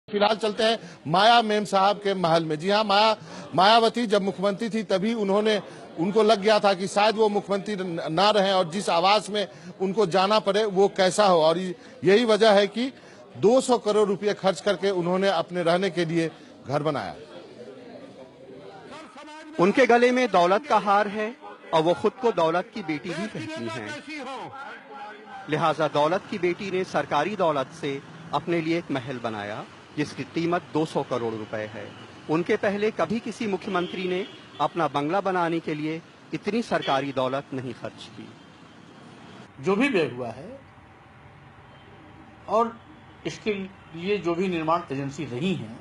फिलहाल चलते हैं माया मेम साहब के महल में। जी हाँ, मायावती जब मुख्यमंत्री थी तभी उनको लग गया था कि शायद वो मुख्यमंत्री ना रहें और जिस आवास में उनको जाना पड़े वो कैसा हो, और यही वजह है कि 200 करोड़ रुपए खर्च करके उन्होंने अपने रहने के लिए घर बनाया। उनके गले में दौलत का हार है और वो खुद को दौलत की बेटी भी कहती हैं। लिहाजा दौलत की बेटी ने सरकारी दौलत से अपने लिए एक महल बनाया जिसकी कीमत 200 करोड़ रुपए है। उनके पहले कभी किसी मुख्यमंत्री ने अपना बंगला बनाने के लिए इतनी सरकारी दौलत नहीं खर्च की। जो भी व्यय हुआ है और इसके लिए जो भी निर्माण एजेंसी रही हैं,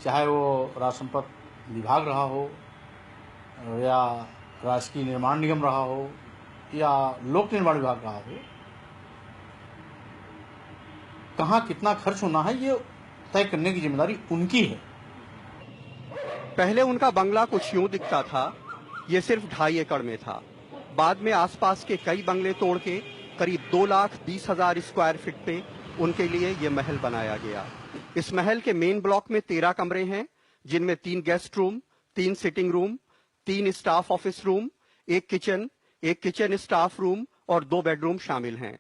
चाहे वो राज संपत्ति विभाग रहा हो या राजकीय निर्माण निगम रहा हो या लोक निर्माण विभाग रहा हो, कहाँ कितना खर्च होना है ये तय करने की जिम्मेदारी उनकी है। पहले उनका बंगला कुछ यूं दिखता था, ये सिर्फ 2.5 एकड़ में था। बाद में आसपास के कई बंगले तोड़ के करीब 2,20,000 स्क्वायर फीट पे उनके लिए ये महल बनाया गया। इस महल के मेन ब्लॉक में 13 कमरे हैं, जिनमें 3 guest room, 3 sitting room, 3 staff office room, एक किचन स्टाफ रूम और 2 बेडरूम शामिल हैं।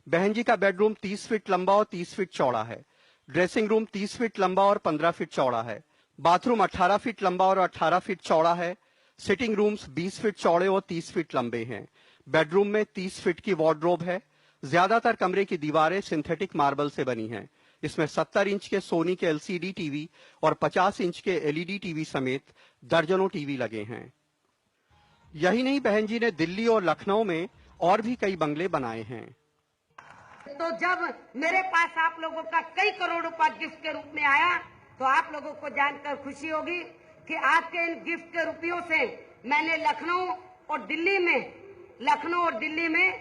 बहन जी का बेडरूम 30 फीट लंबा और 30 फीट चौड़ा है। ड्रेसिंग रूम 30 फीट लंबा और 15 फीट चौड़ा है। बाथरूम 18 फीट लंबा और 18 फीट चौड़ा है। सिटिंग रूम्स 20 फीट चौड़े और 30 फीट लंबे हैं। बेडरूम में 30 फीट की वार्डरोब है। ज्यादातर कमरे की दीवारें सिंथेटिक मार्बल से बनी हैं। इसमें 70 इंच के सोनी के LCD टीवी और 50 इंच के LED टीवी समेत दर्जनों टीवी लगे हैं। यही नहीं, बहन जी ने दिल्ली और लखनऊ में और भी कई बंगले बनाए हैं। तो जब मेरे पास आप लोगों का कई करोड़ रुपया गिफ्ट के रूप में आया तो आप लोगों को जानकर खुशी होगी कि आपके इन गिफ्ट के रुपयों से मैंने लखनऊ और दिल्ली में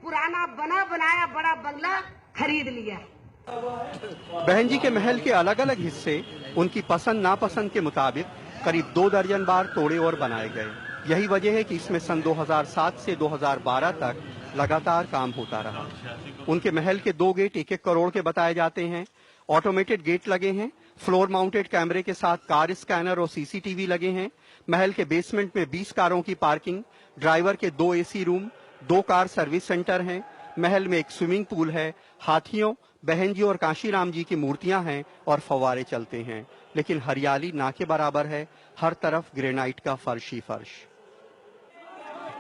पुराना बना बनाया बड़ा बंगला खरीद लिया। बहन जी के महल के अलग अलग हिस्से उनकी पसंद नापसंद के मुताबिक करीब 2 दर्जन बार तोड़े और बनाए गए। यही वजह है कि इसमें सन 2007 से 2012 तक लगातार काम होता रहा। उनके महल के 2 गेट 1-1 करोड़ के बताए जाते हैं। ऑटोमेटेड गेट लगे हैं। फ्लोर माउंटेड कैमरे के साथ कार स्कैनर और CCTV लगे हैं। महल के बेसमेंट में 20 कारों की पार्किंग, ड्राइवर के 2 AC room, 2 car service centre हैं। महल में एक स्विमिंग पूल है। हाथियों, बहन जी और काशीराम जी की मूर्तियां हैं और फव्वारे चलते हैं। लेकिन हरियाली ना के बराबर है। हर तरफ ग्रेनाइट का फर्श ही फर्श।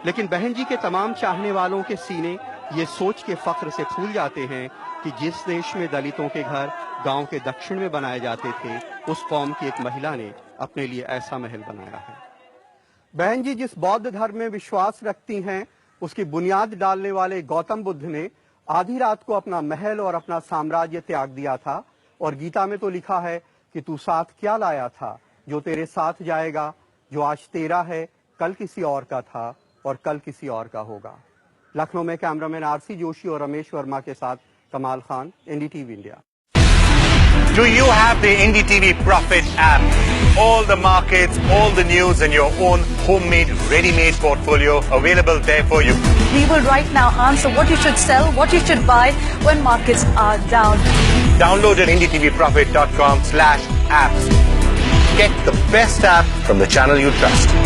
लेकिन बहन जी के तमाम चाहने वालों के सीने ये सोच के फख्र से फूल जाते हैं कि जिस देश में दलितों के घर गांव के दक्षिण में बनाए जाते थे, उस कौम की एक महिला ने अपने लिए ऐसा महल बनाया है। बहन जी जिस बौद्ध धर्म में विश्वास रखती हैं, उसकी बुनियाद डालने वाले गौतम बुद्ध ने आधी रात को अपना महल और अपना साम्राज्य त्याग दिया था। और गीता में तो लिखा है कि तू साथ क्या लाया था, जो तेरे साथ जाएगा, जो आज तेरा है कल किसी और का था और कल किसी और का होगा। लखनऊ में कैमरामैन RC जोशी और रमेश वर्मा के साथ कमाल Khan, NDTV India. Do you have the NDTV Profit app? All the markets, all the news and your own homemade, ready-made portfolio available there for you. We will right now answer what you should sell, what you should buy when markets are down. Download at ndtvprofit.com/apps. Get the best app from the channel you trust.